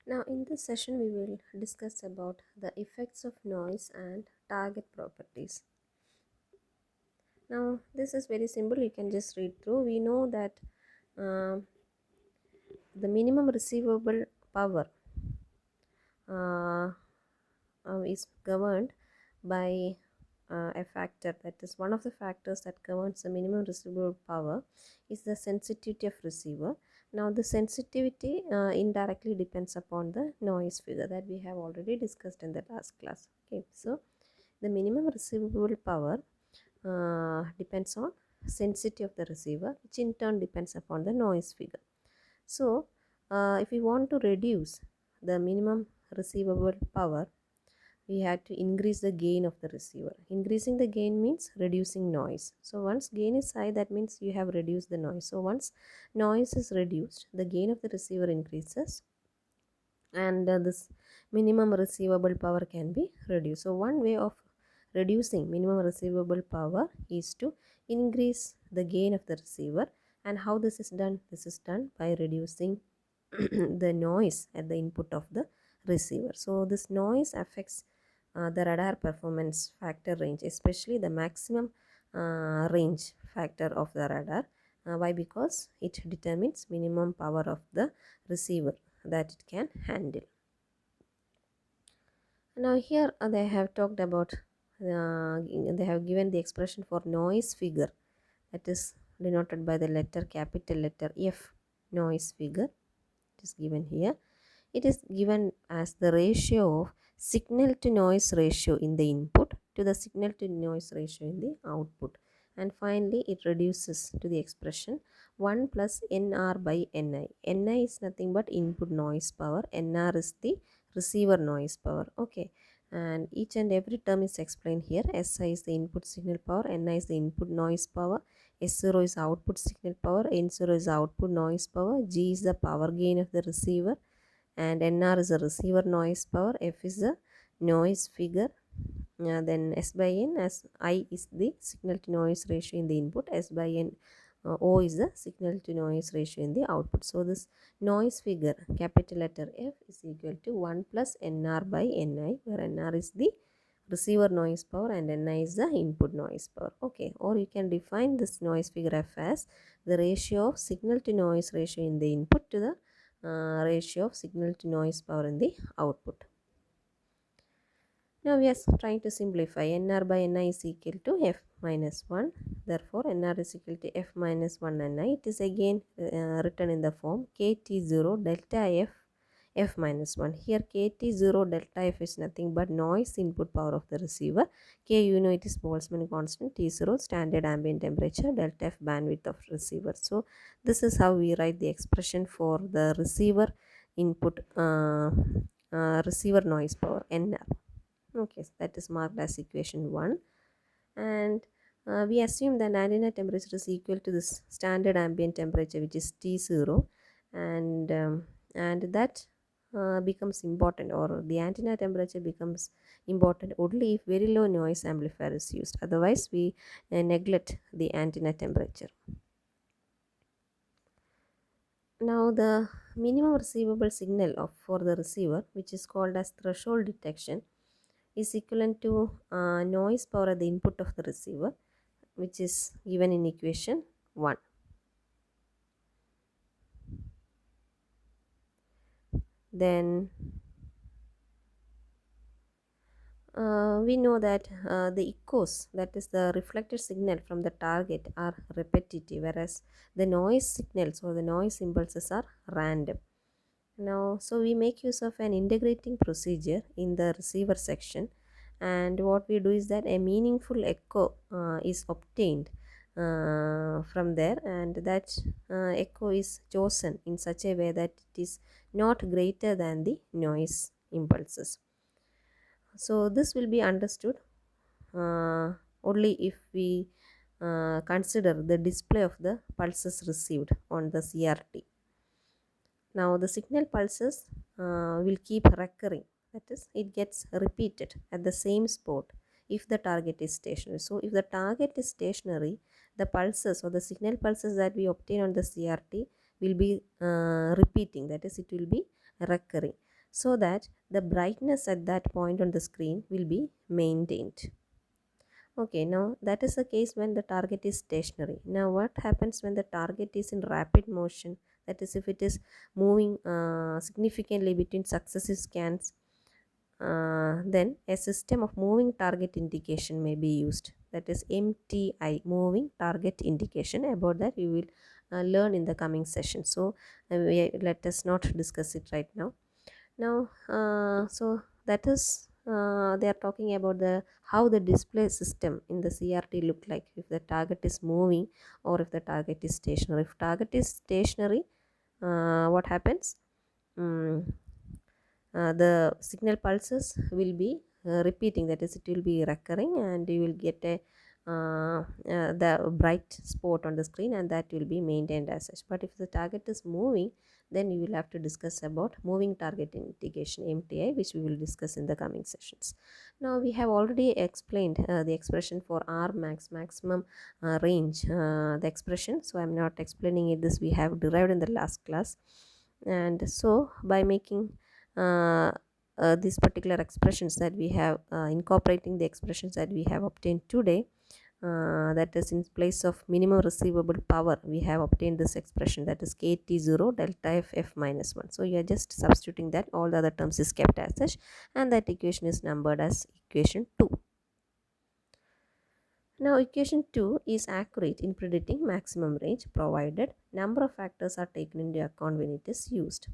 Now in this session we will discuss about the effects of noise and target properties. Now this is very simple, you can just read through. We know that um the minimum receivable power uh, is governed by a factor, that is one of the factors that governs the minimum receivable power is the sensitivity of receiver. Now the sensitivity indirectly depends upon the noise figure that we have already discussed in the last class. Okay, so the minimum receivable power depends on sensitivity of the receiver, which in turn depends upon the noise figure. So if we want to reduce the minimum receivable power, we had to increase the gain of the receiver. Increasing the gain means reducing noise. So once gain is high, that means you have reduced the noise. So once noise is reduced, the gain of the receiver increases, and this minimum receivable power can be reduced. So one way of reducing minimum receivable power is to increase the gain of the receiver. And how this is done? This is done by reducing the noise at the input of the receiver. So this noise affects the radar performance factor range, especially the maximum range factor of the radar. Why? Because it determines minimum power of the receiver that it can handle. Now here they have talked about they have given the expression for noise figure, that is denoted by the capital letter F. Noise figure, it is given here. It is given as the ratio of signal to noise ratio in the input to the signal to noise ratio in the output. And finally, it reduces to the expression 1 plus NR by NI. NI is nothing but input noise power. NR is the receiver noise power. Okay. And each and every term is explained here. SI is the input signal power. NI is the input noise power. S0 is output signal power. N0 is output noise power. G is the power gain of the receiver, and NR is a receiver noise power. F is the noise figure. Then S by N, as I is the signal to noise ratio in the input, S by N, O is the signal to noise ratio in the output. So this noise figure, capital letter F, is equal to 1 plus NR by NI, where NR is the receiver noise power and NI is the input noise power. Okay, or you can define this noise figure F as the ratio of signal to noise ratio in the input to the ratio of signal to noise power in the output. Now we are trying to simplify. NR by NI is equal to F minus 1. Therefore, NR is equal to F minus 1 NI. It is again written in the form KT0 delta F minus 1. Here KT0 delta F is nothing but noise input power of the receiver. K, you know, it is Boltzmann constant. T0 standard ambient temperature, delta F bandwidth of receiver. So this is how we write the expression for the receiver input receiver noise power, NR. Okay, so that is marked as equation 1. And we assume that antenna temperature is equal to this standard ambient temperature, which is T0, and that becomes important, or the antenna temperature becomes important only if very low noise amplifier is used. Otherwise we neglect the antenna temperature. Now the minimum receivable signal for the receiver, which is called as threshold detection, is equivalent to noise power at the input of the receiver, which is given in equation 1. Then we know that the echoes, that is the reflected signal from the target, are repetitive, whereas the noise signals or the noise impulses are random. Now, so we make use of an integrating procedure in the receiver section, and what we do is that a meaningful echo is obtained from there, and that echo is chosen in such a way that it is not greater than the noise impulses. So this will be understood only if we consider the display of the pulses received on the CRT. Now the signal pulses will keep recurring, that is, it gets repeated at the same spot if the target is stationary. So if the target is stationary, the pulses or the signal pulses that we obtain on the CRT will be repeating, that is, it will be recurring. so that the brightness at that point on the screen will be maintained. Okay, now that is the case when the target is stationary. Now, what happens when the target is in rapid motion? That is, if it is moving significantly between successive scans, then a system of moving target indication may be used. That is MTI, moving target indication. About that, we will learn in the coming session. So, let us not discuss it right now. Now so that is they are talking about the how the display system in the CRT look like if the target is moving or if the target is stationary. If target is stationary, what happens? Mm, the signal pulses will be repeating, that is it will be recurring, and you will get a the bright spot on the screen, and that will be maintained as such. But if the target is moving, then you will have to discuss about moving target indication, MTI, which we will discuss in the coming sessions. Now we have already explained the expression for R max, maximum range, the expression, so I'm not explaining it. This we have derived in the last class. And so by making these particular expressions that we have incorporating the expressions that we have obtained today, that is in place of minimum receivable power, we have obtained this expression, that is KT0 delta F minus 1. So you are just substituting that, all the other terms is kept as such, and that equation is numbered as equation 2. Now equation 2 is accurate in predicting maximum range provided number of factors are taken into account when it is used.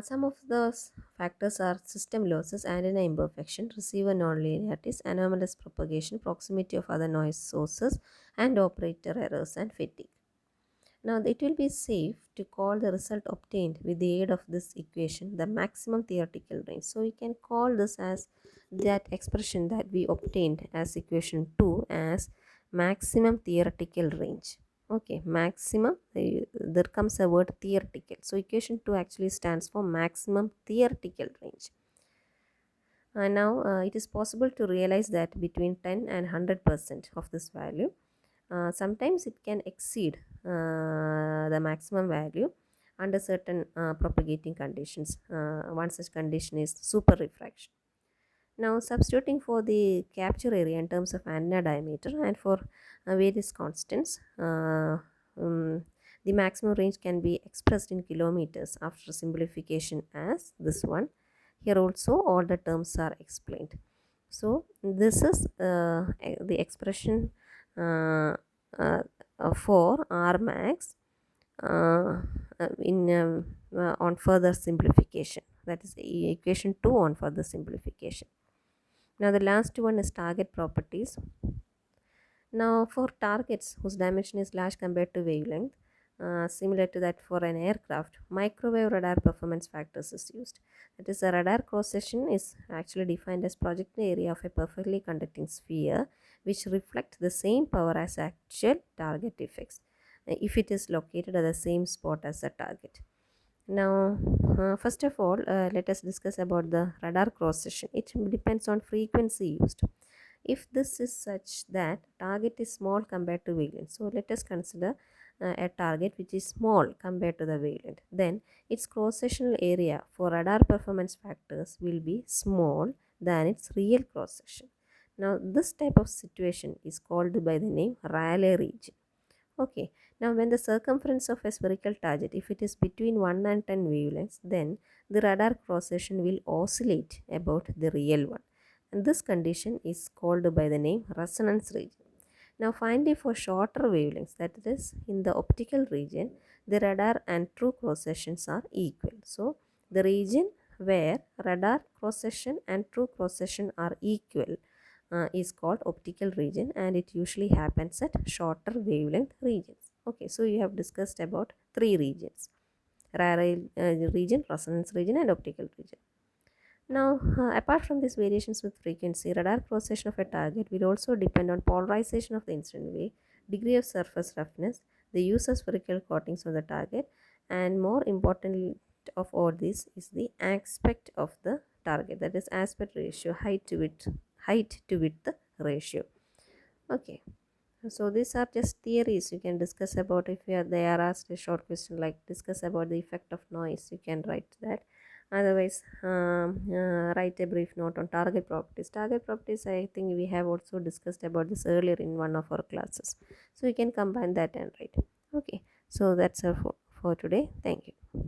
Some of those factors are system losses, antenna imperfection, receiver nonlinearities, anomalous propagation, proximity of other noise sources, and operator errors and fatigue. Now, it will be safe to call the result obtained with the aid of this equation the maximum theoretical range. So, we can call this as that expression that we obtained as equation 2 as maximum theoretical range. Okay, maximum, there comes a word theoretical. So, equation 2 actually stands for maximum theoretical range. And now it is possible to realize that between 10 and 100% of this value, sometimes it can exceed the maximum value under certain propagating conditions. One such condition is super refraction. Now substituting for the capture area in terms of antenna diameter and for various constants, the maximum range can be expressed in kilometers after simplification as this one. Here also all the terms are explained. So this is the expression for R max on further simplification, that is equation 2 on further simplification. Now the last one is target properties. Now for targets whose dimension is large compared to wavelength, similar to that for an aircraft, microwave radar performance factors is used. That is, the radar cross section is actually defined as projected area of a perfectly conducting sphere which reflect the same power as actual target effects if it is located at the same spot as the target. Now, first of all, let us discuss about the radar cross section. It depends on frequency used. If this is such that target is small compared to wavelength, so let us consider a target which is small compared to the wavelength, then its cross-sectional area for radar performance factors will be small than its real cross-section. Now, this type of situation is called by the name Rayleigh region. Okay, now when the circumference of a spherical target, if it is between 1 and 10 wavelengths, then the radar cross-section will oscillate about the real one. And this condition is called by the name resonance region. Now finally for shorter wavelengths, that is in the optical region, the radar and true cross-sections are equal. So the region where radar cross-section and true cross-section are equal is called optical region, and it usually happens at shorter wavelength regions. Okay, so you have discussed about three regions: Rayleigh region, resonance region, and optical region. Now, apart from these variations with frequency, radar cross-section of a target will also depend on polarization of the incident wave, degree of surface roughness, the use of spherical coatings on the target, and more important of all this is the aspect of the target, that is aspect ratio, height to width ratio. Okay, so these are just theories you can discuss about. If they are asked a short question like discuss about the effect of noise, you can write that. Otherwise, write a brief note on target properties. Target properties, I think we have also discussed about this earlier in one of our classes, so you can combine that and write. Okay, so that's all for today. Thank you.